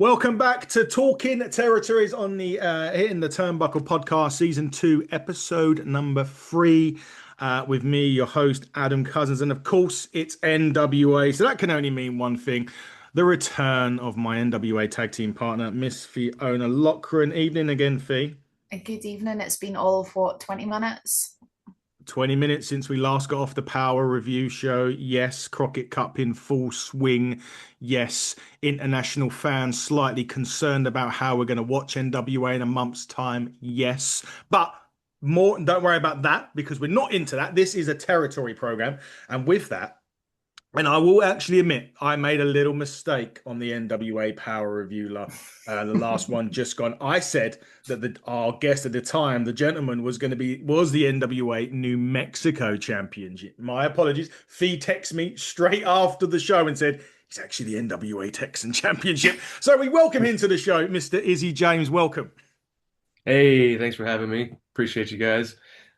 Welcome back to Talking Territories on the Hitting the Turnbuckle podcast, season two, episode number three. With me, your host Adam Cousins, and of course, it's NWA. So that can only mean one thing: the return of my NWA tag team partner, Miss Fiona Lochran. Evening again, Fee. A good evening. It's been all of what, 20 minutes? 20 minutes since we last got off the Power Review show. Yes, Crockett Cup in full swing. Yes, international fans slightly concerned about how we're going to watch NWA in a month's time. Yes, but more, don't worry about that because we're not into that. This is a territory program. And with that, and I will actually admit, I made a little mistake on the NWA Power Review, the last one just gone. I said that our guest at the time, the gentleman, was the NWA New Mexico Championship. My apologies. Fee texted me straight after the show and said he's actually the NWA Texan Championship. So we welcome him to the show, Mr. Izzy James. Welcome. Hey, thanks for having me. Appreciate you guys.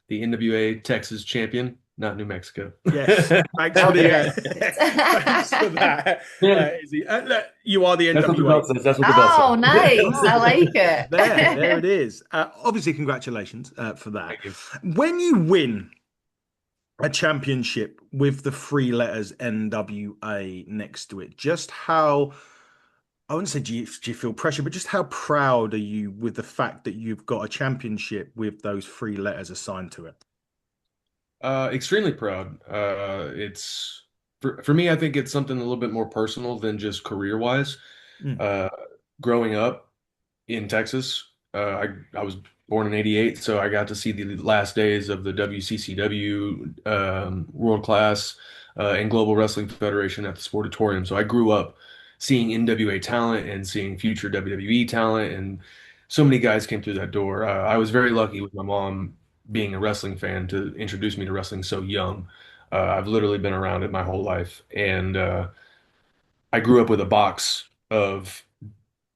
The NWA Texas champion, not New Mexico. Yes, thanks for Well the corrected. thanks for that, Yeah, Izzy. Look, you are the that's what the NWA. belt says. That's what the belt Oh, says. nice. I like There it. it is. Obviously, congratulations for that. Thank you. When you win a championship with the three letters NWA next to it, just how, I wouldn't say do you feel pressure, but just how proud are you with the fact that you've got a championship with those three letters assigned to it? Extremely proud. It's for me, I think it's something a little bit more personal than just career wise. Mm. Uh, Growing up in Texas, I was born in '88, so I got to see the last days of the WCCW, World Class, and Global Wrestling Federation at the Sportatorium. So I grew up seeing NWA talent and seeing future WWE talent, and so many guys came through that door. I was very lucky with my mom being a wrestling fan to introduce me to wrestling so young. I've literally been around it my whole life, and I grew up with a box of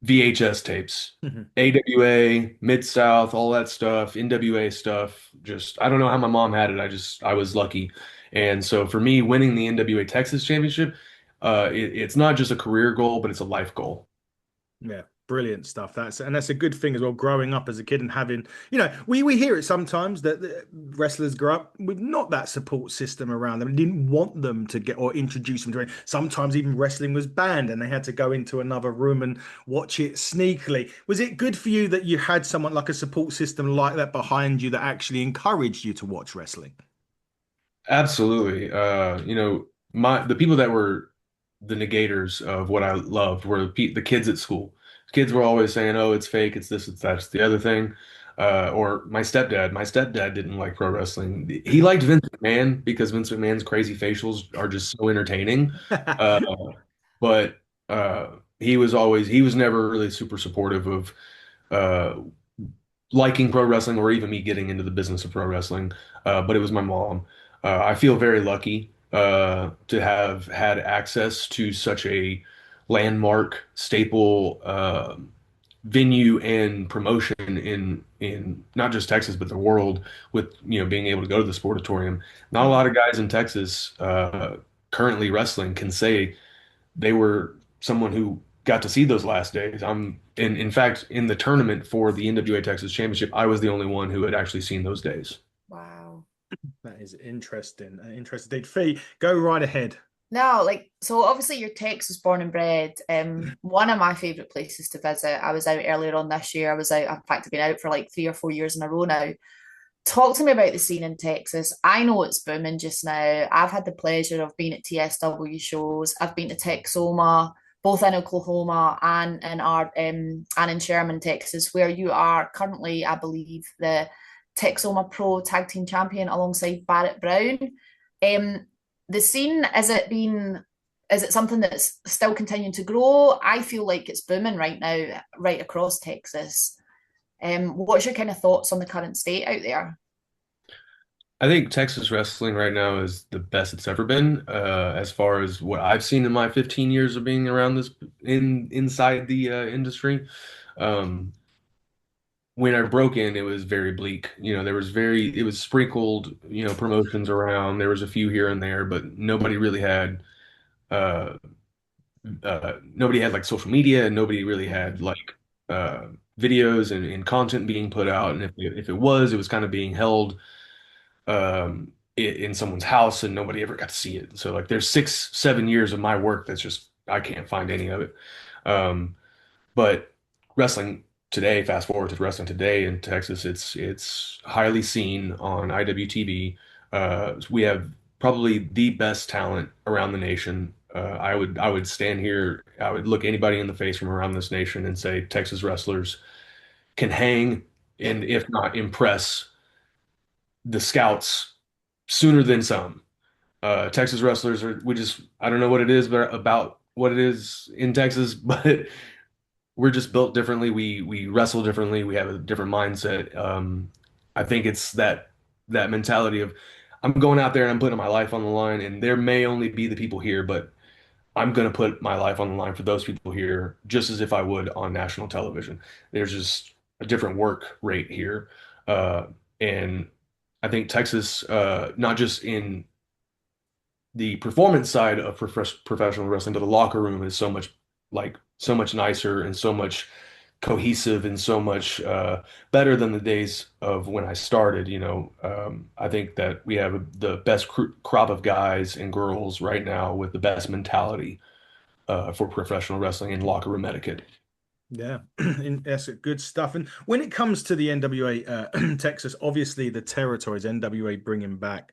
VHS tapes, AWA, Mid South, all that stuff, NWA stuff. Just I don't know how my mom had it. I was lucky, and so for me, winning the NWA Texas Championship, it's not just a career goal, but it's a life goal. Yeah, brilliant stuff. That's a good thing as well. Growing up as a kid and having, we hear it sometimes that wrestlers grow up with not that support system around them. Didn't want them to get or introduce them to it. Sometimes even wrestling was banned and they had to go into another room and watch it sneakily. Was it good for you that you had someone like a support system like that behind you that actually encouraged you to watch wrestling? Absolutely. The people that were the negators of what I loved were the kids at school. Kids were always saying, "Oh, it's fake. It's this. It's that. It's the other thing." Or my stepdad. My stepdad didn't like pro wrestling. He liked Vince McMahon because Vince McMahon's crazy facials are just so entertaining. Uh, but he was never really super supportive of uh, liking pro wrestling or even me getting into the business of pro wrestling. But it was my mom. I feel very lucky to have had access to such a landmark staple venue and promotion in not just Texas but the world with being able to go to the Sportatorium. Not a lot of guys in Texas currently wrestling can say they were someone who got to see those last days. In fact, in the tournament for the NWA Texas Championship, I was the only one who had actually seen those days. Wow. That is interesting. Interesting. Fee, go right ahead. No, so obviously you're Texas born and bred. One of my favorite places to visit. I was out earlier on this year. I was out, in fact, I've been out for like 3 or 4 years in a row now. Talk to me about the scene in Texas. I know it's booming just now. I've had the pleasure of being at TSW shows. I've been to Texoma, both in Oklahoma and in Sherman, Texas, where you are currently, I believe, the Texoma Pro Tag Team Champion alongside Barrett Brown. Um, the scene, is it something that's still continuing to grow? I feel like it's booming right now, right across Texas. What's your kind of thoughts on the current state out there? I think Texas wrestling right now is the best it's ever been, as far as what I've seen in my 15 years of being around this inside the industry. Um, when I broke in, it was very bleak. It was sprinkled, promotions around. There was a few here and there, but nobody really had uh, nobody had like social media, and nobody really had like videos and content being put out. And if it was kind of being held in someone's house, and nobody ever got to see it. So like there's 6, 7 years of my work that's just I can't find any of it. Um, but wrestling today, fast forward to wrestling today in Texas, it's highly seen on IWTV. We have probably the best talent around the nation. I would stand here, I would look anybody in the face from around this nation and say Texas wrestlers can hang Yeah. and if not impress the scouts sooner than some. Texas wrestlers are we just I don't know what it is but about what it is in Texas, but we're just built differently. We wrestle differently. We have a different mindset. I think it's that mentality of I'm going out there and I'm putting my life on the line, and there may only be the people here, but I'm going to put my life on the line for those people here, just as if I would on national television. There's just a different work rate here, and I think Texas, not just in the performance side of professional wrestling, but the locker room is so much nicer and so much cohesive and so much better than the days of when I started. I think that we have the best crop of guys and girls right now with the best mentality for professional wrestling and locker room etiquette. Yeah, that's good stuff. And when it comes to the NWA Texas, obviously the territories, NWA bringing back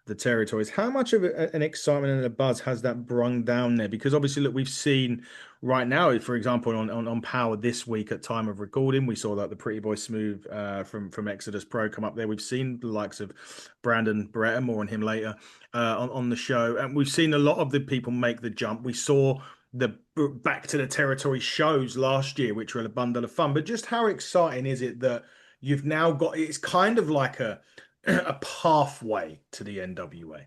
the territories, how much of an excitement and a buzz has that brung down there? Because obviously, look, we've seen right now, for example, on Power this week at time of recording, we saw that the Pretty Boy Smooth from Exodus Pro come up there. We've seen the likes of Brandon Barretta, more on him later on the show, and we've seen a lot of the people make the jump. We saw the Back to the Territory shows last year, which were a bundle of fun. But just how exciting is it that you've now got? It's kind of like a pathway to the NWA.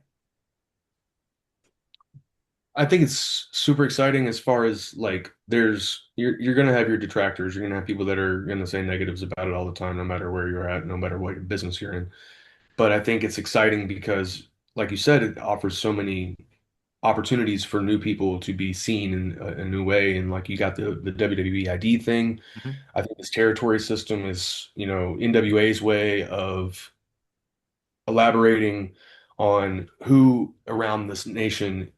I think it's super exciting as far as like you're gonna have your detractors, you're gonna have people that are gonna say negatives about it all the time, no matter where you're at, no matter what business you're in. But I think it's exciting because, like you said, it offers so many opportunities for new people to be seen in a new way. And like you got the WWE ID thing. Mhm. I think this territory system is, NWA's way of elaborating on who around this nation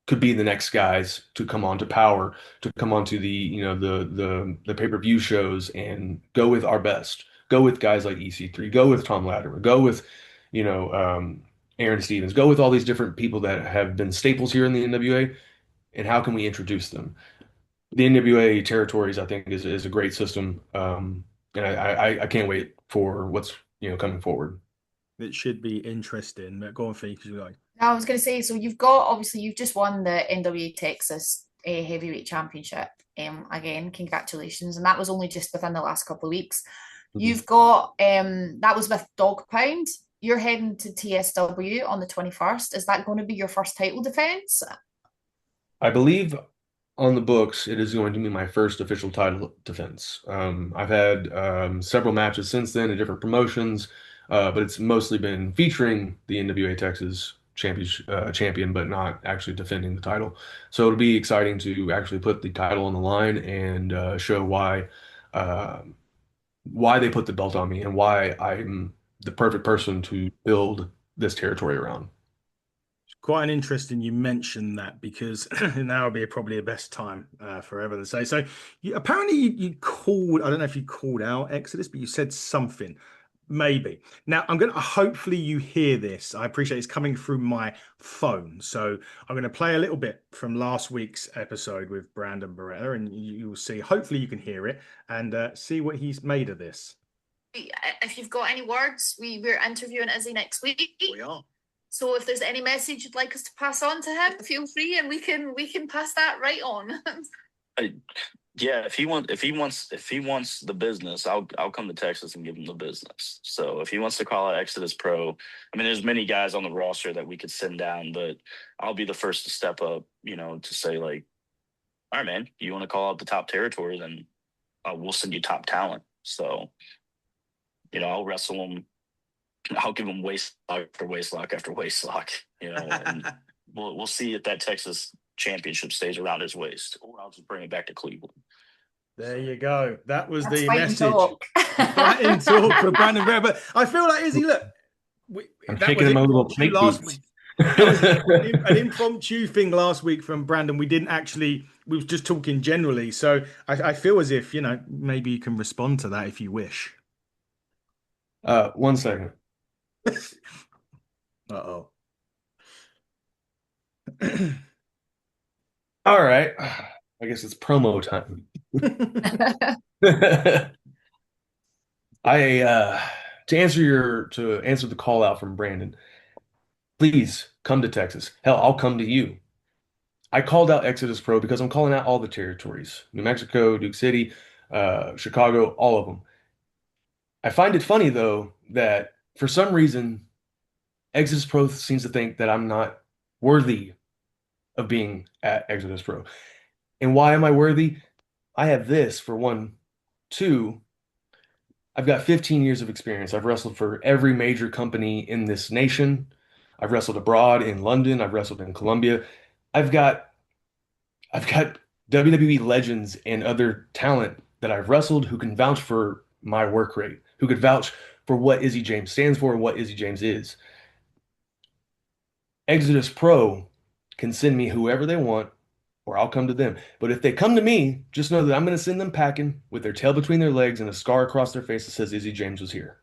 could be the next guys to come onto Power, to come onto the pay-per-view shows and go with our best. Go with guys like EC3, go with Tom Latimer, go with, you know, um, Aaron Stevens, go with all these different people that have been staples here in the NWA, and how can we introduce them? The NWA territories, I think, is a great system, and I can't wait for what's coming forward. It should be interesting. Go on, Fee, because you're like, I was going to say, so you've just won the NWA Texas Heavyweight Championship. Again, congratulations, and that was only just within the last couple of weeks. Mhm. You've got that was with Dog Pound. You're heading to TSW on the 21st. Is that going to be your first title defense? I believe on the books, it is going to be my first official title defense. I've had several matches since then in different promotions, but it's mostly been featuring the NWA Texas champion, but not actually defending the title. So it'll be exciting to actually put the title on the line and show uh, why they put the belt on me and why I'm the perfect person to build this territory around. quite an interesting you mentioned that because now would be probably the best time forever to say. So apparently you called, I don't know if you called out Exodus, but you said something. Maybe. Now I'm gonna hopefully you hear this. I appreciate it's coming through my phone. So I'm gonna play a little bit from last week's episode with Brandon Barretta, and you'll see, hopefully you can hear it and see what he's made of this. If you've got any words, we're interviewing Izzy next week. We are. So if there's any message you'd like us to pass on to him, feel free, and we can pass that right on. Yeah, if he wants the business, I'll come to Texas and give him the business. So if he wants to call out Exodus Pro, I mean, there's many guys on the roster that we could send down, but I'll be the first to step up, to say like, all right, man, you want to call out the top territory, then we'll send you top talent. So, I'll wrestle him. I'll give him waist lock after waist lock after waist lock, and we'll see if that Texas championship stays around his waist, or I'll just bring it back to Cleveland. There you go. That was That's the fight and message. talk. Fight and talk for Brandon Barretta. But I feel like, Izzy, look, I'm that shaking was in my little impromptu snake last boots. week. That was an impromptu thing last week from Brandon. We didn't actually, we was just talking generally. So I feel as if, maybe you can respond to that if you wish. 1 second. Uh-oh. All right. I guess it's promo time. To answer the call out from Brandon, please come to Texas. Hell, I'll come to you. I called out Exodus Pro because I'm calling out all the territories: New Mexico, Duke City, Chicago, all of them. I find it funny though that for some reason Exodus Pro seems to think that I'm not worthy of being at Exodus Pro. And why am I worthy? I have this for one. Two, I've got 15 years of experience. I've wrestled for every major company in this nation. I've wrestled abroad in London. I've wrestled in Colombia. I've got I've got WWE legends and other talent that I've wrestled who can vouch for my work rate, who could vouch for what Izzy James stands for and what Izzy James is. Exodus Pro can send me whoever they want, or I'll come to them. But if they come to me, just know that I'm going to send them packing with their tail between their legs and a scar across their face that says Izzy James was here.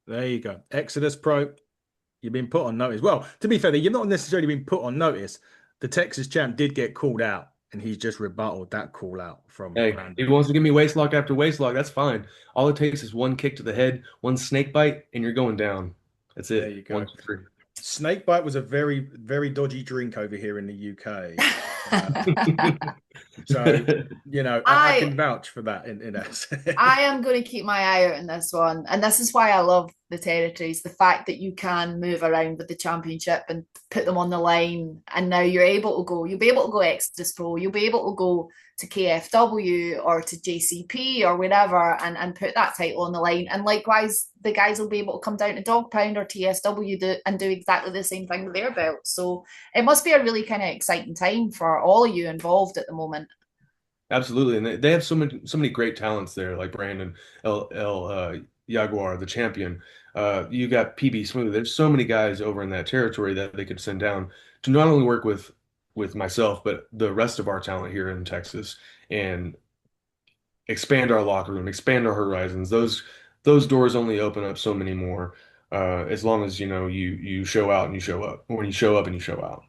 There you go. Exodus Pro, you've been put on notice. Well, to be fair, you've not necessarily been put on notice. The Texas champ did get called out, and he's just rebutted that call out from Hey, Brandon. if he wants to give me waist lock after waist lock, that's fine. All it takes is one kick to the head, one snake bite, and you're going down. That's it. There you go. 1, 2, 3. Snakebite was a very, very dodgy drink over here in the UK. So, I can vouch for that in us. I am going to keep my eye out on this one. And this is why I love the territories, the fact that you can move around with the championship and put them on the line. And now you'll be able to go Exodus Pro, you'll be able to go to KFW or to JCP or wherever and put that title on the line. And likewise, the guys will be able to come down to Dog Pound or TSW and do exactly the same thing with their belts. So it must be a really kind of exciting time for all of you involved at the moment. Absolutely, and they have so many great talents there, like Brandon Jaguar, the champion. You got PB Smooth. There's so many guys over in that territory that they could send down to not only work with myself, but the rest of our talent here in Texas and expand our locker room, expand our horizons. Those doors only open up so many more, as long as you show out and you show up, or when you show up and you show out.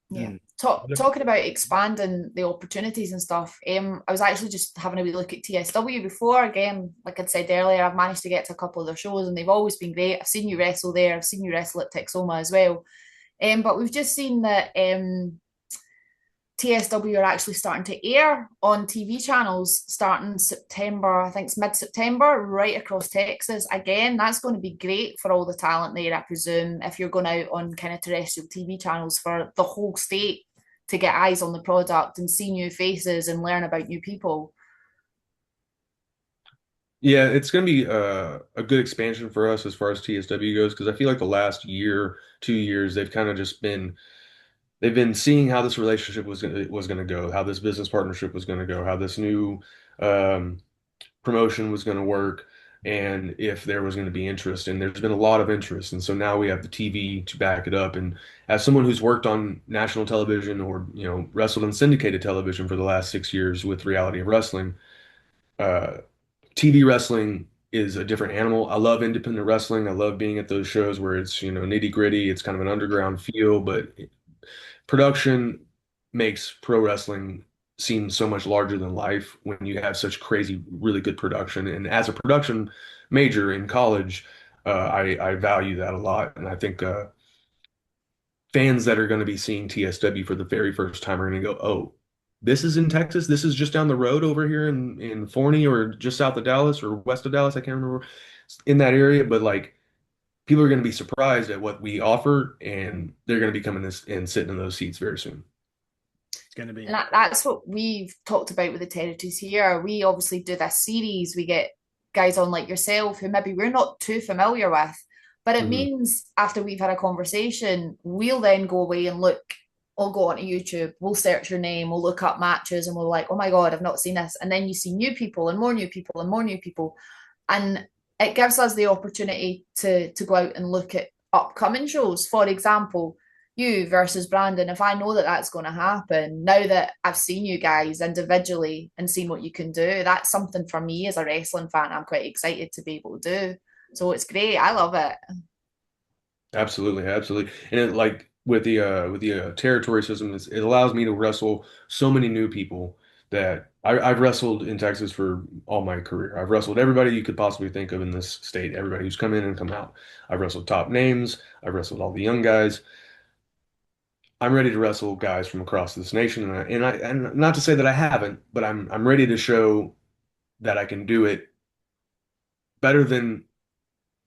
Yeah. Talking about expanding the opportunities and stuff, I was actually just having a wee look at TSW before. Again, like I said earlier, I've managed to get to a couple of their shows and they've always been great. I've seen you wrestle there. I've seen you wrestle at Texoma as well. But we've just seen that TSW are actually starting to air on TV channels starting September, I think it's mid-September, right across Texas. Again, that's going to be great for all the talent there, I presume, if you're going out on kind of terrestrial TV channels for the whole state to get eyes on the product and see new faces and learn about new people. Yeah, it's going to be a good expansion for us as far as TSW goes, because I feel like the last year, 2 years, they've kind of just they've been seeing how this relationship was going to go, how this business partnership was going to go, how this new promotion was going to work, and if there was going to be interest. And there's been a lot of interest, and so now we have the TV to back it up. And as someone who's worked on national television or wrestled on syndicated television for the last 6 years with Reality of Wrestling, TV wrestling is a different animal. I love independent wrestling. I love being at those shows where it's nitty gritty. It's kind of an underground feel, but production makes pro wrestling seem so much larger than life when you have such crazy, really good production. And as a production major in college, I value that a lot. And I think fans that are going to be seeing TSW for the very first time are going to go, oh, this is in Texas. This is just down the road over here in Forney or just south of Dallas or west of Dallas. I can't remember, in that area. But like, people are going to be surprised at what we offer, and they're going to be coming and sitting in those seats very soon. It's going to be. And that's what we've talked about with the territories here. We obviously do this series. We get guys on like yourself who maybe we're not too familiar with, but it means after we've had a conversation, we'll then go away and look we'll go onto YouTube, we'll search your name, we'll look up matches, and we're like, oh my God, I've not seen this. And then you see new people and more new people and more new people. And it gives us the opportunity to go out and look at upcoming shows. For example, you versus Brandon, if I know that that's going to happen, now that I've seen you guys individually and seen what you can do, that's something for me as a wrestling fan I'm quite excited to be able to do. So it's great. I love it. Absolutely, absolutely. And it, like with the territory system, it allows me to wrestle so many new people that I've wrestled in Texas for all my career. I've wrestled everybody you could possibly think of in this state, everybody who's come in and come out. I've wrestled top names. I've wrestled all the young guys. I'm ready to wrestle guys from across this nation, and not to say that I haven't, but I'm ready to show that I can do it better than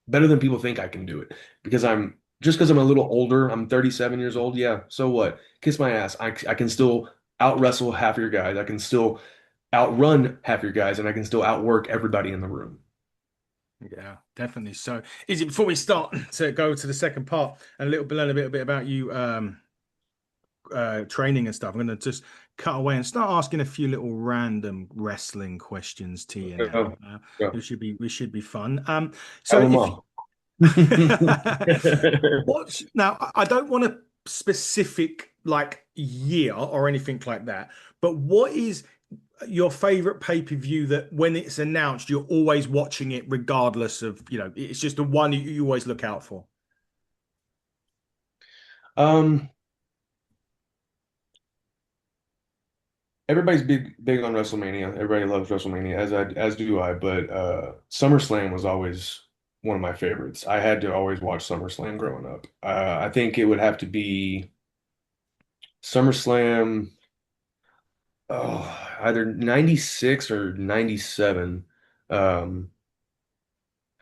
better than people think I can do it because I'm a little older. I'm 37 years old. Yeah, so what? Kiss my ass. I can still out wrestle half your guys. I can still outrun half your guys, and I can still outwork everybody in the room. Yeah, definitely. So, Izzy, before we start to go to the second part and learn a little bit about you training and stuff, I'm going to just cut away and start asking a few little random wrestling questions to you now. Yeah. We should be fun. Have So them if all. what's now, I don't want a specific like year or anything like that, but what is your favorite pay-per-view that when it's announced, you're always watching it regardless of, it's just the one you always look out for? Um, Everybody's big on WrestleMania. Everybody loves WrestleMania, as do I. But SummerSlam was always one of my favorites. I had to always watch SummerSlam growing up. I think it would have to be SummerSlam, either 96 or 97. Um,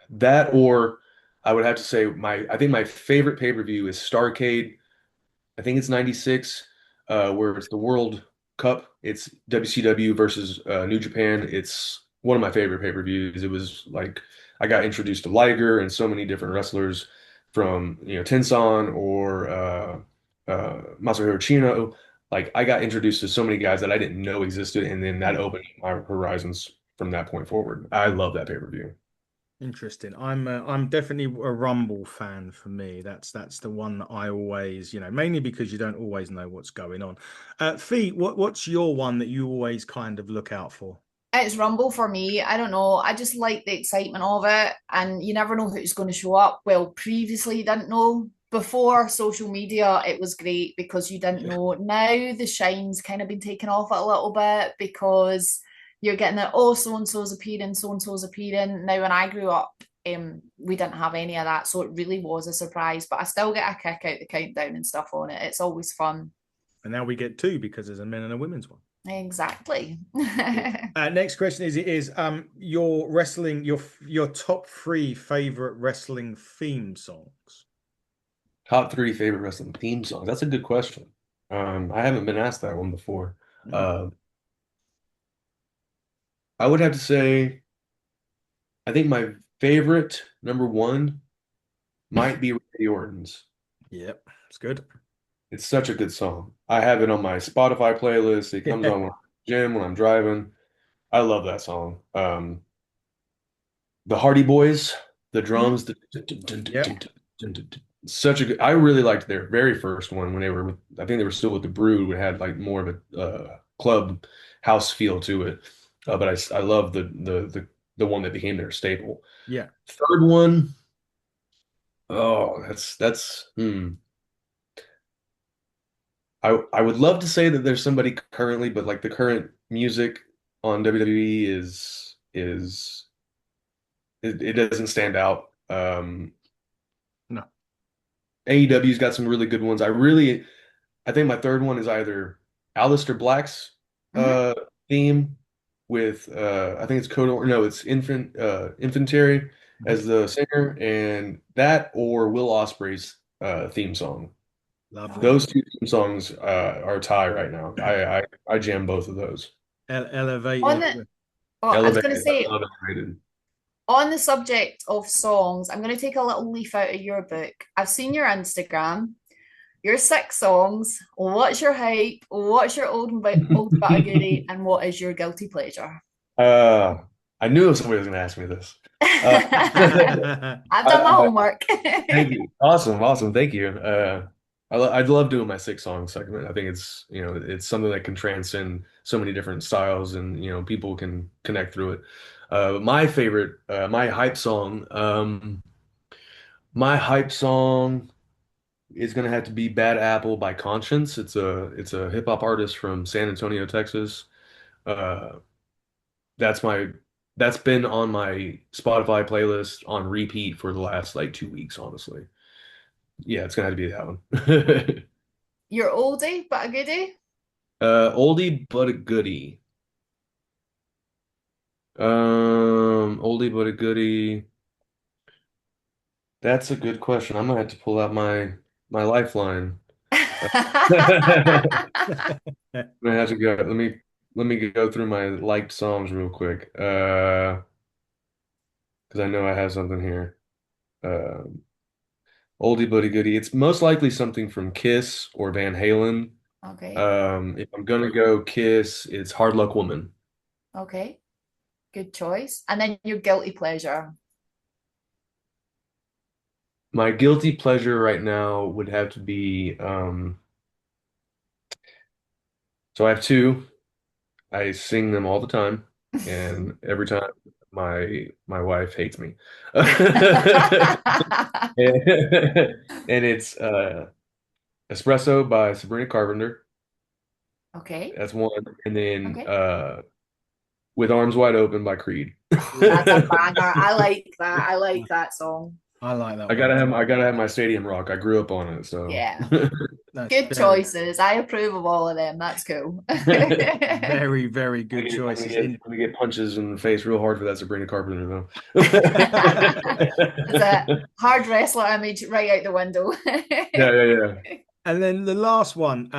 that or I would have to say I think my favorite pay-per-view is Starrcade. I think it's 96, where it's the World Cup. It's WCW versus New Japan. It's one of my favorite pay-per-views. It was like I got introduced to Liger and so many different wrestlers from, Tensan or Masahiro Chino. Like I got introduced to so many guys that I didn't know existed, and then that opened my horizons from that point forward. I love that pay-per-view. Interesting. I'm definitely a Rumble fan for me. That's the one that I always, mainly because you don't always know what's going on. Fee, what's your one that you always kind of look out for? It's Rumble for me. I don't know. I just like the excitement of it, and you never know who's going to show up. Well, previously you didn't know. Before social media, it was great because you didn't know. Now the shine's kind of been taken off it a little bit because you're getting that, oh, so and so's appearing, so and so's appearing. Now, when I grew up, we didn't have any of that, so it really was a surprise. But I still get a kick out the countdown and stuff on it. It's always fun. And now we get two because there's a men and a women's one. Exactly. Next question is your wrestling your top three favorite wrestling theme songs. Top three favorite wrestling theme songs. That's a good question. I haven't been asked that one before. I would have to say, I think my favorite number one might be Randy Orton's. Yep, it's good. It's such a good song. I have it on my Spotify playlist. It comes on when I'm in the gym, when I'm driving. I love that song. The Hardy Boys, the drums, such a good. I really liked their very first one when they were with, I think they were still with the Brood. It had like more of a club house feel to it. But I love the one that became their staple. Yeah. Third one, oh, that's I would love to say that there's somebody currently, but like the current music on WWE it doesn't stand out. No. AEW's got some really good ones. I think my third one is either Aleister Black's theme with I think it's Code or no, it's Infantry as the singer, and that or Will Ospreay's theme song. Lovely. Those two theme songs are a tie right now. I jam both of those. Elevated. I was going to say, Elevated. on the subject of songs, I'm going to take a little leaf out of your book. I've seen your Instagram. your 6 songs. What's your hype? What's your old but a goodie? And what is your guilty pleasure? Uh, I knew somebody was going to ask me this. Uh, I've done my I, homework. Thank you. Awesome, awesome. Thank you. I love doing my 6 song segment. I think it's, it's something that can transcend so many different styles and, people can connect through it. My favorite, my hype song is gonna have to be Bad Apple by Conscience. It's a hip hop artist from San Antonio, Texas. Uh, that's my that's been on my Spotify playlist on repeat for the last like 2 weeks, honestly. Yeah, it's gonna have to be that one. Your oldie but a goodie? Oldie but a goodie. Oldie but a goodie. That's a good question. I'm gonna have to pull out my lifeline. I'm gonna have to go. Let me go through my liked songs real quick. Because I know I have something here. Oldie but a goodie. It's most likely something from Kiss or Van Halen. Okay. If I'm gonna go Kiss, it's Hard Luck Woman. Okay. Good choice. And then your guilty pleasure. My guilty pleasure right now would have to be so I have two. I sing them all the time, and every time my wife hates me. And it's Espresso by Sabrina Carpenter. Okay. That's one. And then Okay. With Arms Wide Open by Creed. Ooh, that's a banger. I like that. I like that song. I like that I gotta one. have I gotta have my stadium rock. I grew up on it, so Yeah. That's Good very, choices. I approve of all of them. That's cool. very, very I'm good gonna, I'm gonna choices. get I'm gonna get punches in the face real hard for that Sabrina Carpenter though. It's a hard wrestler image right out the window. Yeah, yeah, yeah. And then the last one,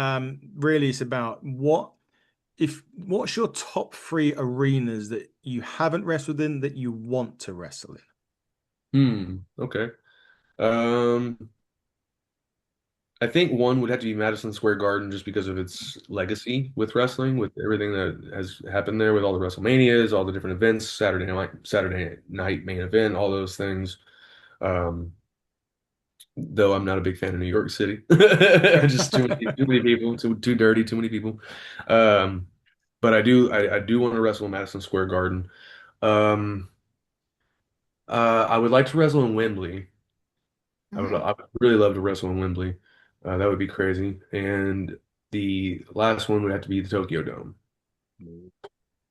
really is about what's your top 3 arenas that you haven't wrestled in that you want to wrestle in? Okay. Um, I think one would have to be Madison Square Garden just because of its legacy with wrestling, with everything that has happened there, with all the WrestleManias, all the different events, Saturday night main event, all those things. Um, though I'm not a big fan of New York City, just too many people, too dirty, too many people. Um, but I do want to wrestle in Madison Square Garden. Um, I would like to wrestle in Wembley. Mhm. I would really love to wrestle in Wembley. That would be crazy. And the last one would have to be the Tokyo Dome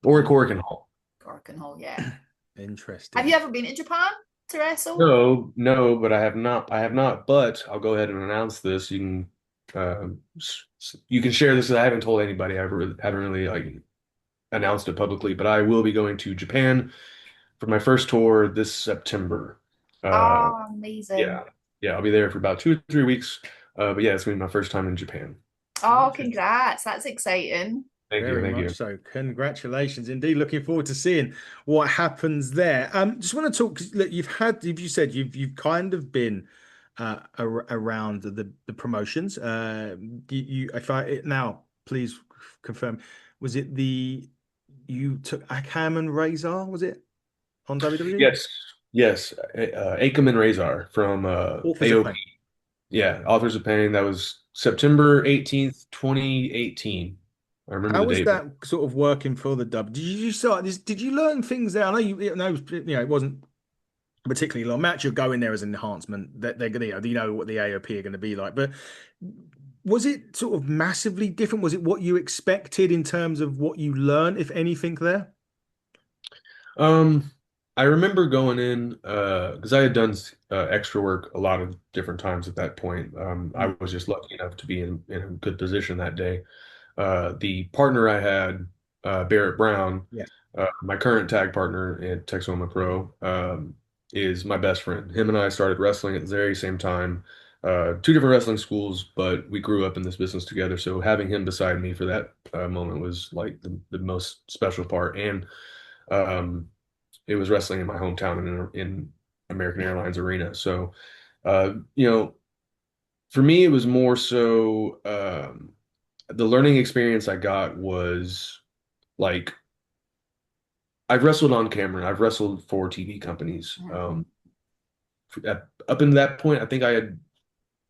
or Korakuen Hall. Cork and Hall, yeah. Have Interesting. you ever been to Japan to wrestle? No, no, but I have not. I have not. But I'll go ahead and announce this. You can share this. I haven't told anybody. Haven't really like announced it publicly. But I will be going to Japan for my first tour this September. Uh, Oh, amazing. yeah, yeah, I'll be there for about 2 or 3 weeks. But yeah, it's gonna be my first time in Japan. Oh, Interesting. congrats. That's exciting. Thank you, Very thank much you. so. Congratulations, indeed. Looking forward to seeing what happens there. Just want to talk. 'Cause look, you said you've kind of been around the promotions. If I now please confirm, was it you took Akam and Razor? Was it on WWE? Yes, yes. Akam and Razor from Authors of AOP. Pain. Yeah, Authors of Pain. That was September 18th, 2018. I remember How the was date. that sort of working for the dub? Did you start this? Did you learn things there? I know it wasn't a particularly long match. You're going there as an enhancement that they're going to, what the AOP are going to be like. But was it sort of massively different? Was it what you expected in terms of what you learned, if anything, there? Um, I remember going in because I had done extra work a lot of different times at that point. I Mm. was just lucky enough to be in a good position that day. The partner I had, Barrett Brown, Yes. my current tag partner at Texoma Pro, is my best friend. Him and I started wrestling at the very same time. Two different wrestling schools, but we grew up in this business together. So having him beside me for that moment was like the most special part. And um, it was wrestling in my hometown in American Airlines Arena. So, uh, you know, For me, it was more so the learning experience I got was like I've wrestled on camera. I've wrestled for TV companies. Mhm. Up until that point, I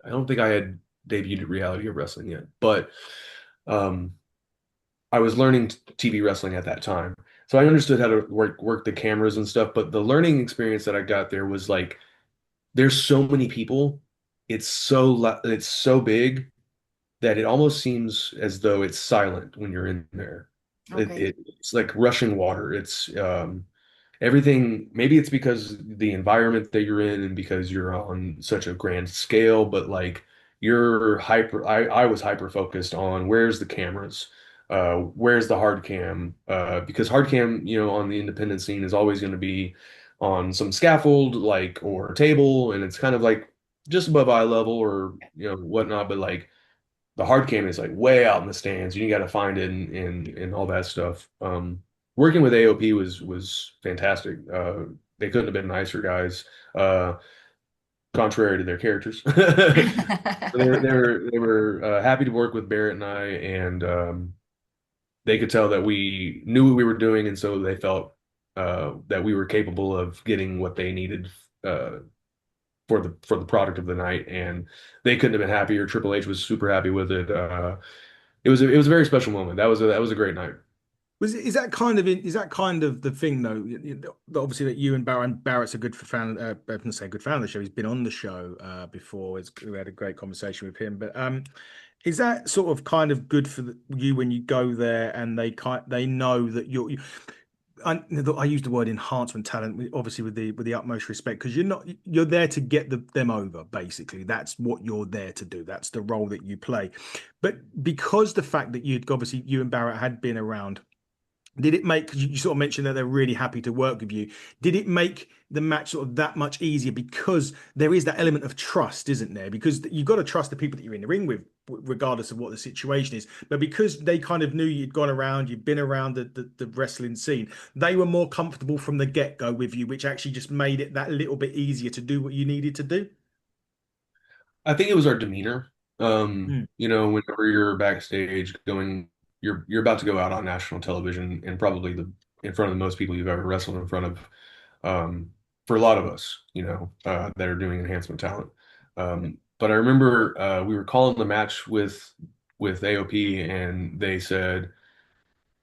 don't think I had debuted at reality of wrestling yet, but um, I was learning TV wrestling at that time. So I understood how to work the cameras and stuff, but the learning experience that I got there was like there's so many people. It's so big that it almost seems as though it's silent when you're in there. Okay. It's like rushing water. It's everything. Maybe it's because the environment that you're in and because you're on such a grand scale, but like you're hyper. I was hyper focused on where's the cameras, where's the hard cam, because hard cam, on the independent scene is always going to be on some scaffold, like or table, and it's kind of like just above eye level or whatnot, but like the hard cam is like way out in the stands. You got to find it and all that stuff. Working with AOP was fantastic. They couldn't have been nicer guys, contrary to their characters. They were happy to work with Barrett and I, and they could tell that we knew what we were doing, and so they felt that we were capable of getting what they needed uh, for the product of the night, and they couldn't have been happier. Triple H was super happy with it. It was a very special moment. That was a great night. Is that kind of the thing though? Obviously, that you and Barrett's a good fan. I can say good fan of the show. He's been on the show before. We had a great conversation with him. But is that sort of kind of good for you when you go there and they know that I use the word enhancement talent, obviously with the utmost respect, because you're there to get them over. Basically, that's what you're there to do. That's the role that you play. But because the fact that you and Barrett had been around, did it make, because you sort of mentioned that they're really happy to work with you, did it make the match sort of that much easier because there is that element of trust, isn't there? Because you've got to trust the people that you're in the ring with, regardless of what the situation is. But because they kind of knew you'd gone around, you'd been around the wrestling scene, they were more comfortable from the get-go with you, which actually just made it that little bit easier to do what you needed to do. I think it was our demeanor. Mm. Whenever you're backstage you're about to go out on national television and probably in front of the most people you've ever wrestled in front of. For a lot of us, that are doing enhancement talent. But I remember we were calling the match with AOP, and they said,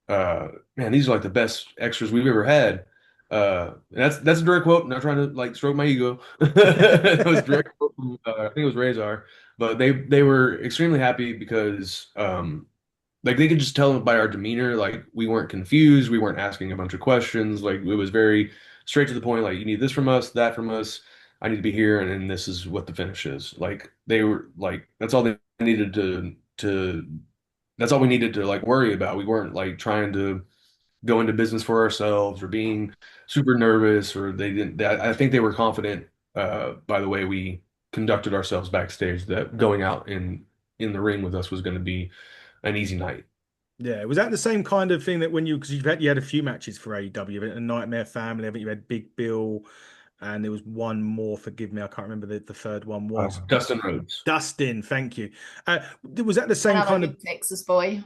"Man, these are like the best extras we've ever had." And that's a direct quote. I'm not trying to like stroke my ego. It was a direct quote from, I think it was Razor, but they were extremely happy because like they could just tell by our demeanor, like we weren't confused, we weren't asking a bunch of questions. Like it was very straight to the point. Like you need this from us, that from us. I need to be here, and this is what the finish is. Like they were like that's all they needed to that's all we needed to like worry about. We weren't like trying to go into business for ourselves or being super nervous or they didn't. I think they were confident by the way we conducted ourselves backstage that going out in the ring with us was going to be an easy night. Yeah, was that the same kind of thing that when because you had a few matches for AEW, a Nightmare Family, I think you had Big Bill, and there was one more. Forgive me, I can't remember the third one was. Dustin Rhodes. Dustin, thank you. Was that the same Another kind of good Texas boy.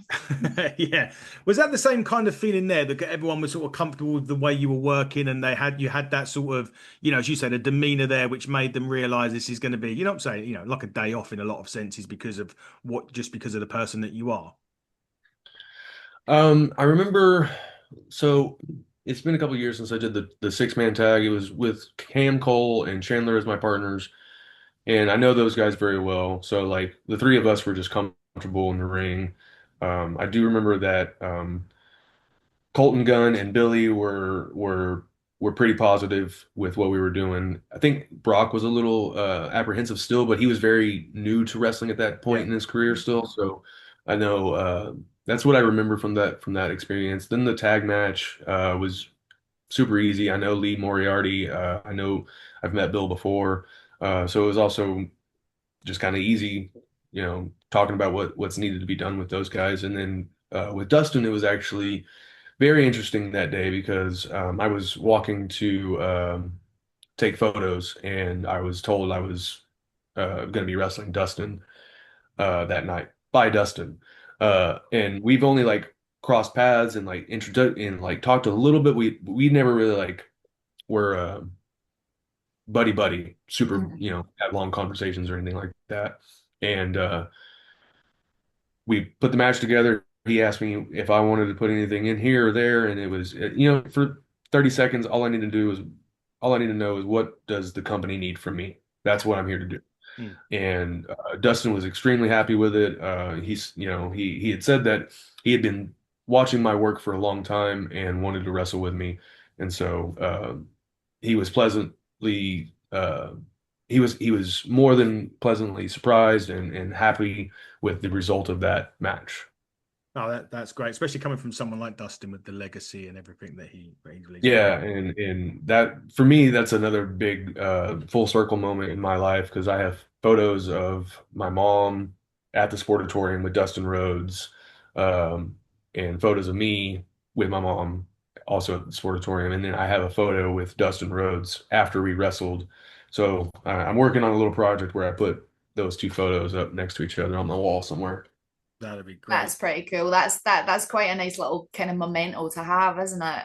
yeah? Was that the same kind of feeling there that everyone was sort of comfortable with the way you were working, and you had that sort of as you said, a demeanor there, which made them realize this is going to be what I'm saying, like a day off in a lot of senses because of just because of the person that you are. I remember, so it's been a couple years since I did the six-man tag. It was with Cam Cole and Chandler as my partners, and I know those guys very well. So like the three of us were just comfortable in the ring. I do remember that Colton Gunn and Billy were pretty positive with what we were doing. I think Brock was a little apprehensive still, but he was very new to wrestling at that point Yeah. in his career still. So I know that's what I remember from that experience. Then the tag match was super easy. I know Lee Moriarty. I know I've met Bill before, so it was also just kind of easy, talking about what's needed to be done with those guys. And then with Dustin, it was actually very interesting that day because I was walking to take photos and I was told I was going to be wrestling Dustin that night by Dustin. And we've only like crossed paths and like introduced and like talked a little bit. We never really like were buddy buddy, super, Mhm. had long conversations or anything like that. And we put the match together. He asked me if I wanted to put anything in here or there, and it was, for 30 seconds, all I need to know is what does the company need from me? That's what I'm here to do. Mm. And Dustin was extremely happy with it. He had said that he had been watching my work for a long time and wanted to wrestle with me, and so he was pleasantly he was more than pleasantly surprised and happy with the result of that match. Oh, that's great, especially coming from someone like Dustin with the legacy and everything that he's released. Yeah, and that for me, that's another big full circle moment in my life because I have photos of my mom at the Sportatorium with Dustin Rhodes, um, and photos of me with my mom also at the Sportatorium, and then I have a photo with Dustin Rhodes after we wrestled. So I'm working on a little project where I put those two photos up next to each other on the wall somewhere. That'd be great. That's pretty cool. That's quite a nice little kind of memento to have, isn't it?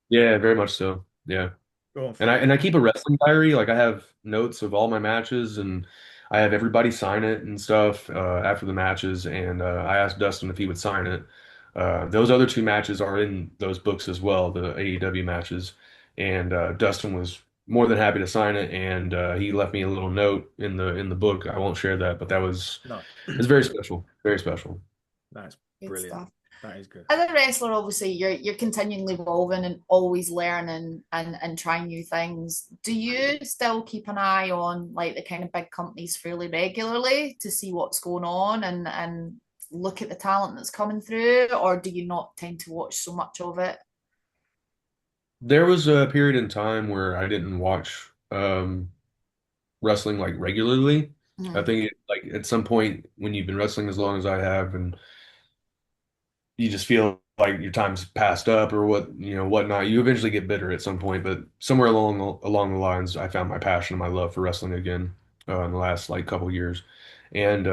Yeah, very much so. Yeah. Go on, And I keep a wrestling diary. Like I have notes of all my matches, and I have everybody sign it and stuff after the matches. And I asked Dustin if he would sign it. Those other two matches are in those books as well, the AEW matches. And Dustin was more than happy to sign it, and he left me a little note in the book. I won't share that, but that was no, it's very special, very special. that's Good brilliant. stuff. That is good. As a wrestler, obviously you're continually evolving and always learning and trying new things. Do you still keep an eye on like the kind of big companies fairly regularly to see what's going on and look at the talent that's coming through, or do you not tend to watch so much of it? There was a period in time where I didn't watch wrestling like regularly. I Mhm. think like at some point when you've been wrestling as long as I have, and you just feel like your time's passed up or whatnot, you eventually get bitter at some point. But somewhere along the lines, I found my passion and my love for wrestling again in the last like couple years, and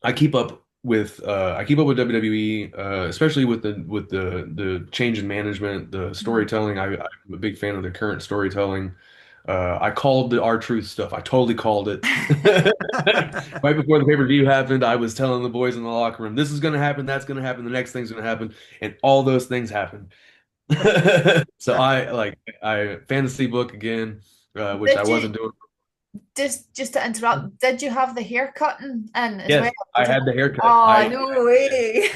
I keep up with WWE, especially with the change in management, the Mhm. storytelling. I'm a big fan of the current storytelling. I called the R-Truth stuff. I totally called it. Right before the pay-per-view happened, I was telling the boys in the locker room, this is going to happen, that's going to happen, the next thing's going to happen, and all those things happened. So I fantasy book again, which I Did you wasn't doing. just to interrupt, did you have the hair cutting in as well? Yes, I Did you had the haircut. Oh, I no way.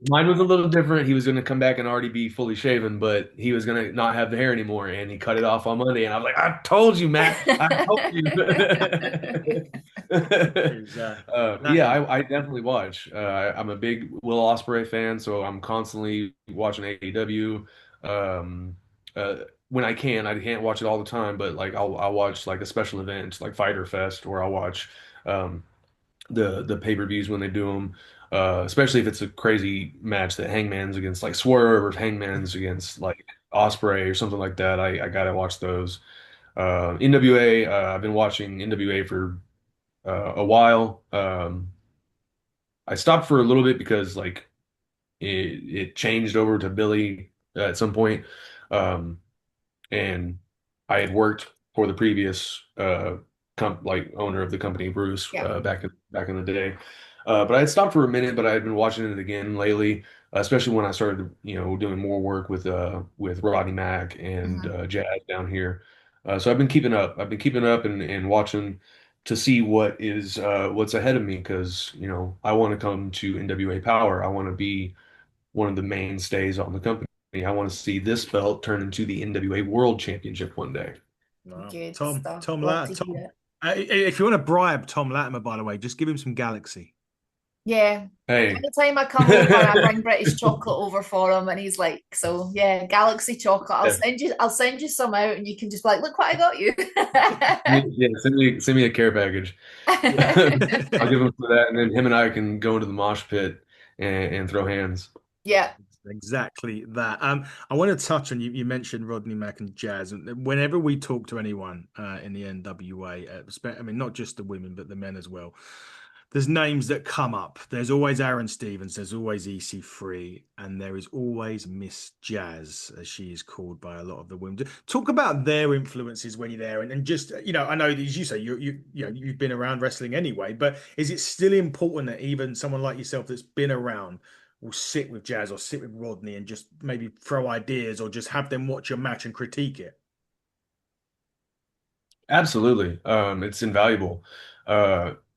Mine was a little different. He was going to come back and already be fully shaven, but he was going to not have the hair anymore, and he cut it off on Monday. And I was like, "I told you, Matt. I told you." Is, that Yeah, I definitely watch. I'm a big Will Ospreay fan, so I'm constantly watching AEW. Um, when I can, I can't watch it all the time, but like I'll watch like a special event like Fighter Fest, or I'll watch. Um, the pay-per-views when they do them, especially if it's a crazy match that Hangman's against like Swerve or Hangman's against like Osprey or something like that. I gotta watch those. NWA, I've been watching NWA for a while. I stopped for a little bit because like it changed over to Billy at some point. Um, and I had worked for the previous owner of the company, Bruce, Yeah. back in the day. But I had stopped for a minute, but I had been watching it again lately, especially when I started, doing more work with Rodney Mack and Mhm. Jazz down here. So I've been keeping up. I've been keeping up and watching to see what's ahead of me because I want to come to NWA Power. I want to be one of the mainstays on the company. I want to see this belt turn into the NWA World Championship one day. no. Good Tom stuff. Tom Love Lat to Tom. hear it. If you want to bribe Tom Latimer, by the way, just give him some Galaxy. Yeah. Hey. Anytime I come over, I bring British chocolate over for him, and he's like, "So yeah, Galaxy chocolate. Yeah. I'll send you some out, and you can just be like, look what I got you." Yeah, send me a care package. I'll give him for that, and then him and I can go into the mosh pit and throw hands. Yeah, Exactly that. I want to touch on you mentioned Rodney Mack and Jazz, and whenever we talk to anyone in the NWA, I mean not just the women but the men as well, there's names that come up. There's always Aaron Stevens, there's always EC3, and there is always Miss Jazz, as she is called by a lot of the women. Talk about their influences when you're there, and just I know as you say you've been around wrestling anyway, but is it still important that even someone like yourself that's been around will sit with Jazz or sit with Rodney and just maybe throw ideas or just have them watch your match and critique it? Absolutely. It's invaluable.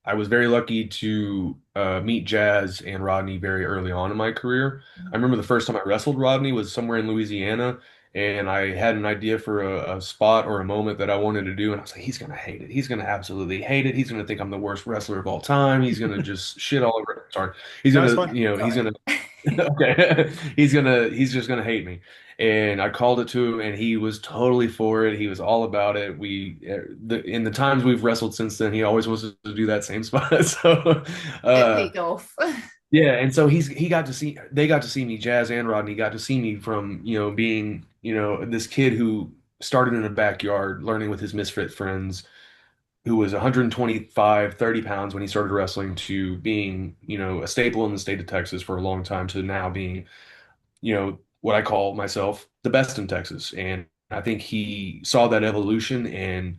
I was very lucky to meet Jazz and Rodney very early on in my career. I remember the first time I wrestled Rodney was somewhere in Louisiana, and I had an idea for a spot or a moment that I wanted to do, and I was like, he's gonna hate it. He's gonna absolutely hate it. He's gonna think I'm the worst wrestler of all time. He's gonna just shit all over. Sorry. He's No, it's gonna, fine. he's gonna Okay. He's just gonna hate me. And I called it to him and he was totally for it. He was all about it. In the times we've wrestled since then, he always wants to do that same spot. So It uh paid off. yeah, and so he got to see they got to see me, Jazz and Rodney got to see me from, being, this kid who started in a backyard learning with his misfit friends, who was 125, 30 pounds when he started wrestling, to being, a staple in the state of Texas for a long time, to now being, what I call myself the best in Texas. And I think he saw that evolution. And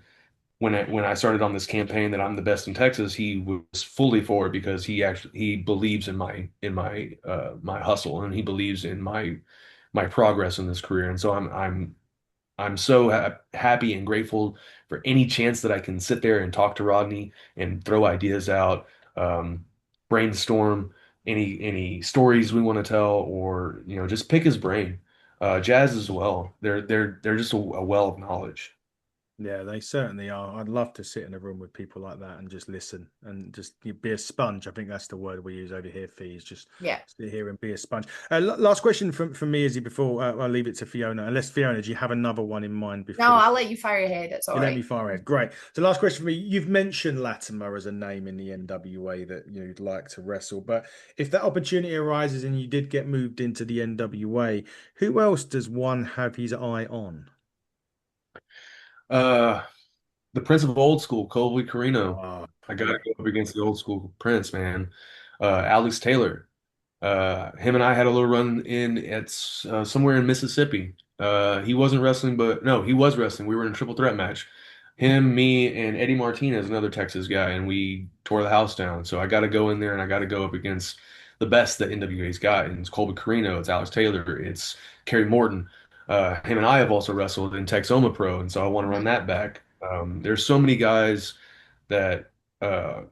when I started on this campaign that I'm the best in Texas, he was fully for it because he believes in my hustle, and he believes in my progress in this career. And so I'm so happy and grateful for any chance that I can sit there and talk to Rodney and throw ideas out, um, brainstorm any stories we want to tell, or just pick his brain. Jazz as well. They're just a well of knowledge. Yeah, they certainly are. I'd love to sit in a room with people like that and just listen and just be a sponge. I think that's the word we use over here, Fees. Just Yeah. sit here and be a sponge. Last question from me, Izzy, before I leave it to Fiona. Unless, Fiona, do you have another one in mind No, before? I'll let you fire ahead. It's all You let right. me fire ahead. Great. So last question for me. You've mentioned Latimer as a name in the NWA that you'd like to wrestle, but if that opportunity arises and you did get moved into the NWA, who else does one have his eye on? Uh, the Prince of Old School, Colby Carino. Oh, I got to yeah. go up against the old school Prince, man. Alex Taylor. Him and I had a little run in at somewhere in Mississippi. He wasn't wrestling, but no, he was wrestling. We were in a triple threat match. Him, me, and Eddie Martinez, another Texas guy, and we tore the house down. So I got to go in there and I got to go up against the best that NWA's got. And it's Colby Carino, it's Alex Taylor, it's Kerry Morton. Him and I have also wrestled in Texoma Pro, and so I want to run Mhm. that back. There's so many guys that uh,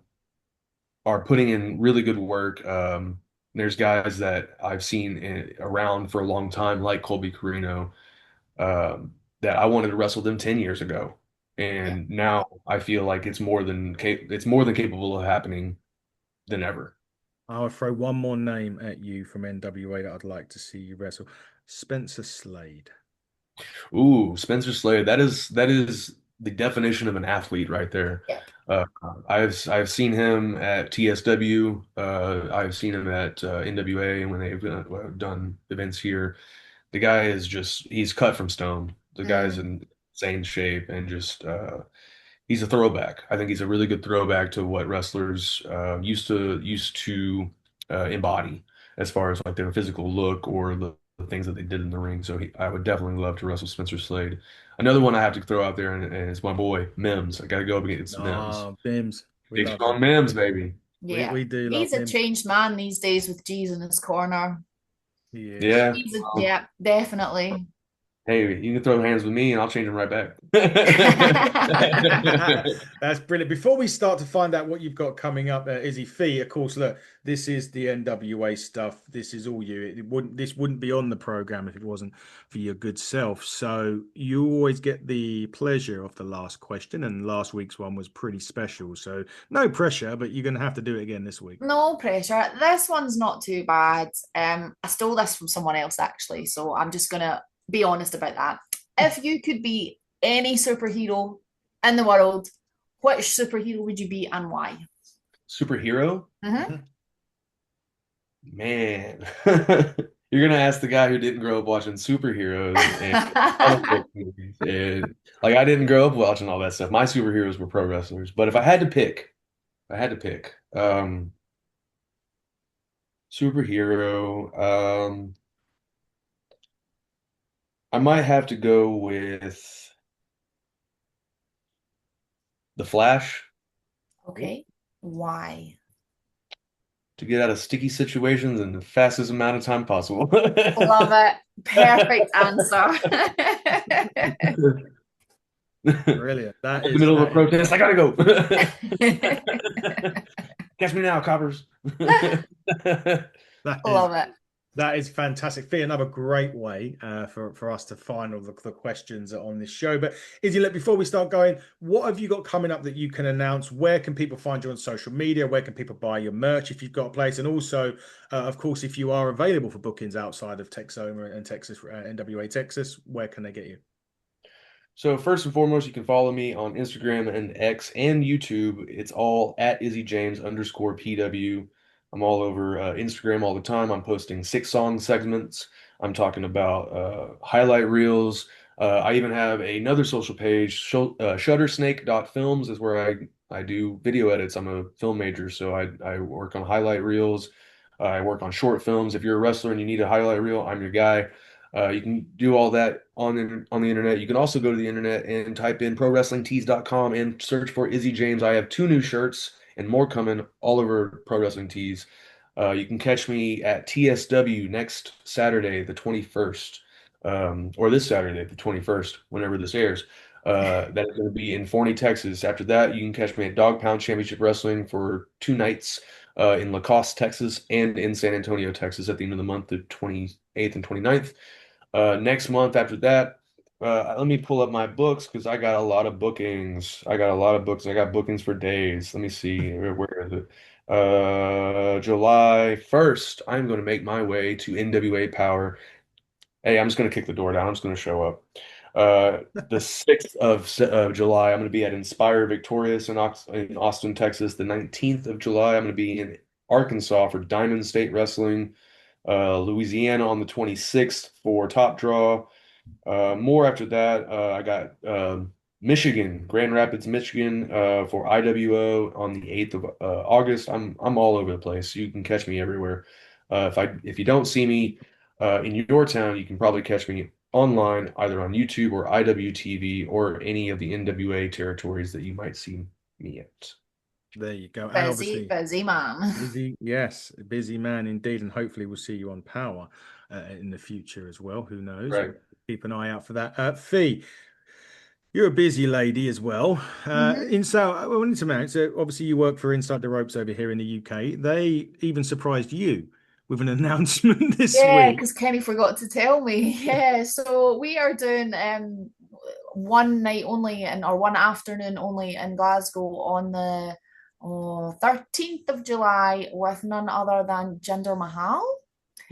are putting in really good work. There's guys that I've seen around for a long time, like Colby Carino, that I wanted to wrestle them 10 years ago. Yeah. And now I feel like it's more than capable of happening than ever. I'll throw one more name at you from NWA that I'd like to see you wrestle. Spencer Slade. Ooh, Spencer Slade, that is the definition of an athlete right there. Yeah. Uh, I've seen him at TSW. I've seen him at NWA when they've done events here. The guy is just he's cut from stone. The guy's Mm, in insane shape and just he's a throwback. I think he's a really good throwback to what wrestlers used to embody as far as like their physical look or the things that they did in the ring. So I would definitely love to wrestle Spencer Slade. Another one I have to throw out there, and it's my boy Mims. I got to go up against Mims. Ah, Bims. We Big love him. Sean Mims, baby. yeah. We do love He's a him. changed man these days with G's in his corner. He is. Yeah. Yeah, definitely. Hey, you can throw hands with me, and I'll change them right back. That's brilliant. Before we start to find out what you've got coming up, Izzy Fee, of course, look, this is the NWA stuff. This is all you. This wouldn't be on the program if it wasn't for your good self. So you always get the pleasure of the last question, and last week's one was pretty special. So no pressure, but you're going to have to do it again this week. No pressure. This one's not too bad. I stole this from someone else actually, so I'm just gonna be honest about that. If you could be any superhero in the world, which superhero would you be and why? Superhero? Mm-hmm. Man. You're gonna ask the guy who didn't grow up watching superheroes and comic book movies. And like I didn't grow up watching all that stuff. My superheroes were pro wrestlers. But if I had to pick, superhero, I might have to go with the Flash Okay. Why? to get out of sticky situations in the fastest amount of time possible. Love it. Perfect answer. Brilliant. That In the is middle of a that is protest, I gotta go. Catch me now, coppers. that is Love it. that is fantastic. Fee, another great way for us to find all the questions on this show. But Izzy, look, before we start going, what have you got coming up that you can announce? Where can people find you on social media? Where can people buy your merch if you've got a place? And also, of course, if you are available for bookings outside of Texoma and Texas, NWA Texas, where can they get you? So first and foremost, you can follow me on Instagram and X and YouTube. It's all at Izzy James _PW. I'm all over Instagram all the time. I'm posting 6-song segments. I'm talking about highlight reels. I even have another social page, shuttersnake.films is where I do video edits. I'm a film major, so I work on highlight reels. I work on short films. If you're a wrestler and you need a highlight reel, I'm your guy. You can do all that on the internet. You can also go to the internet and type in prowrestlingtees.com and search for Izzy James. I have 2 new shirts and more coming all over Pro Wrestling Tees. You can catch me at TSW next Saturday, the 21st, or this Saturday, the 21st, whenever this airs. That is going to be in Forney, Texas. After that, you can catch me at Dog Pound Championship Wrestling for 2 nights in Lacoste, Texas, and in San Antonio, Texas at the end of the month, the 28th and 29th. Next month after that, let me pull up my books because I got a lot of bookings. I got a lot of books. I got bookings for days. Let me see. Where is it? July 1st, I'm going to make my way to NWA Power. Hey, I'm just going to kick the door down. I'm just going to show up. The 6th of July, I'm going to be at Inspire Victorious in Austin, Texas. The 19th of July, I'm going to be in Arkansas for Diamond State Wrestling. Louisiana on the 26th for Top Draw. More after that, I got Michigan, Grand Rapids, Michigan, for IWO on the 8th of August. I'm all over the place. You can catch me everywhere. If you don't see me in your town, you can probably catch me online, either on YouTube or IWTV or any of the NWA territories that you might see me at. There you go. And Busy, obviously, busy man. busy, yes, a busy man indeed, and hopefully we'll see you on Power in the future as well. Who knows? Right. Keep an eye out for that. Fee, you're a busy lady as well. I wanted to mention, so obviously you work for Inside the Ropes over here in the UK. They even surprised you with an announcement this Yeah, week. because Kenny forgot to tell me. Yeah, so we are doing one night only or one afternoon only in Glasgow on the 13th of July with none other than Jinder Mahal.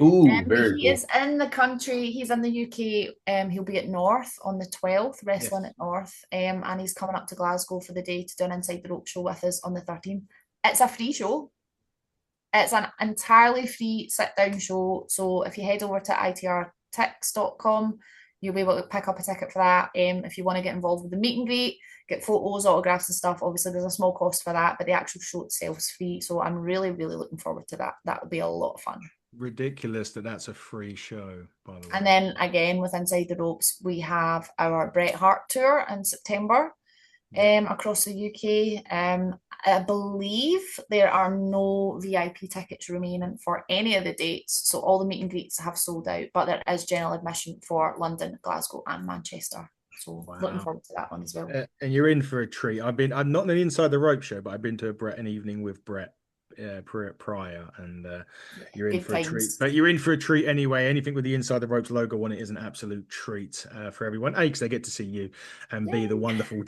Ooh, very He cool. is in the country. He's in the UK. He'll be at North on the 12th, wrestling Yes. at North. And he's coming up to Glasgow for the day to do an Inside the Rope show with us on the 13th. It's a free show. It's an entirely free sit-down show. So if you head over to itrtix.com, you'll be able to pick up a ticket for that. If you want to get involved with the meet and greet, get photos, autographs and stuff, obviously there's a small cost for that, but the actual show itself is free. So I'm really, really looking forward to that. That will be a lot of fun. Ridiculous that that's a free show, by the way. And then again, with Inside the Ropes, we have our Bret Hart tour in September across the UK. I believe there are no VIP tickets remaining for any of the dates. So all the meet and greets have sold out, but there is general admission for London, Glasgow, and Manchester. So looking forward to that one as well. And you're in for a treat. I'm not an Inside the Rope show, but I've been to an evening with Brett prior, and you're in for a treat. But you're in for a treat anyway. Anything with the Inside the Ropes logo on it is an absolute treat for everyone. A, because they get to see you, and B, the wonderful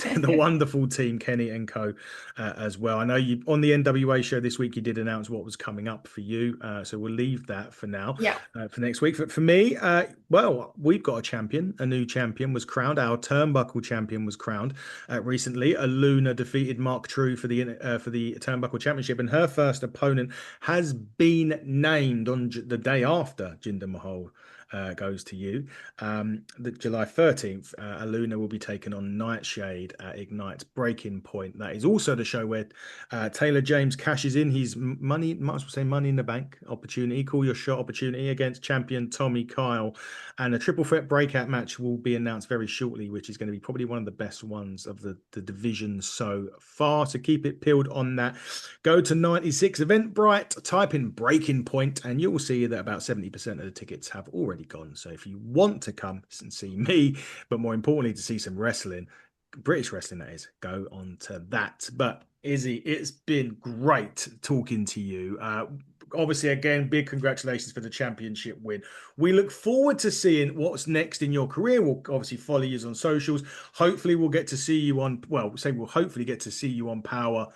team Kenny and co as well. I know you on the NWA show this week. You did announce what was coming up for you, so we'll leave that for now. For next week. For me, well, we've got a champion. A new champion was crowned. Our turnbuckle champion was crowned recently. Luna defeated Mark True for the Turnbuckle Championship, and her first first opponent has been named on the day after Jinder Mahal goes to you. The July 13th, Aluna will be taken on Nightshade at Ignite's Breaking Point. That is also the show where Taylor James cashes in his money, might as well say money in the bank opportunity, call your shot opportunity against champion Tommy Kyle. And a triple threat breakout match will be announced very shortly, which is going to be probably one of the best ones of the division so far. So keep it peeled on that. Go to 96 Eventbrite, type in Breaking Point, and you'll see that about 70% of the tickets have already gone. So if you want to come and see me, but more importantly to see some wrestling, British wrestling that is, go on to that. But Izzy, it's been great talking to you. Obviously, again, big congratulations for the championship win. We look forward to seeing what's next in your career. We'll obviously follow you on socials. Hopefully we'll get to see you on, well, say we'll hopefully get to see you on Power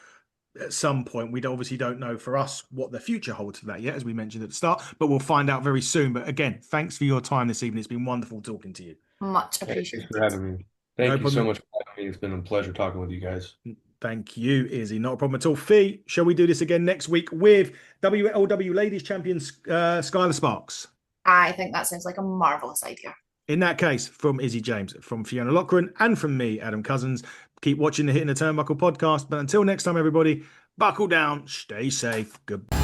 at some point. We obviously don't know for us what the future holds for that yet, as we mentioned at the start, but we'll find out very soon. But again, thanks for your time this evening. It's been wonderful talking to you. Much Hey, appreciated. thanks for having me. Thank you so much for having me. It's been a pleasure talking with you guys. Thank you, Izzy. Not a problem at all. Fee, shall we do this again next week with WLW Ladies Champion Skylar Sparks? I think that sounds like a marvelous idea. In that case, from Izzy James, from Fiona Loughran, and from me, Adam Cousins, keep watching the Hitting the Turnbuckle podcast. But until next time, everybody, buckle down, stay safe. Goodbye.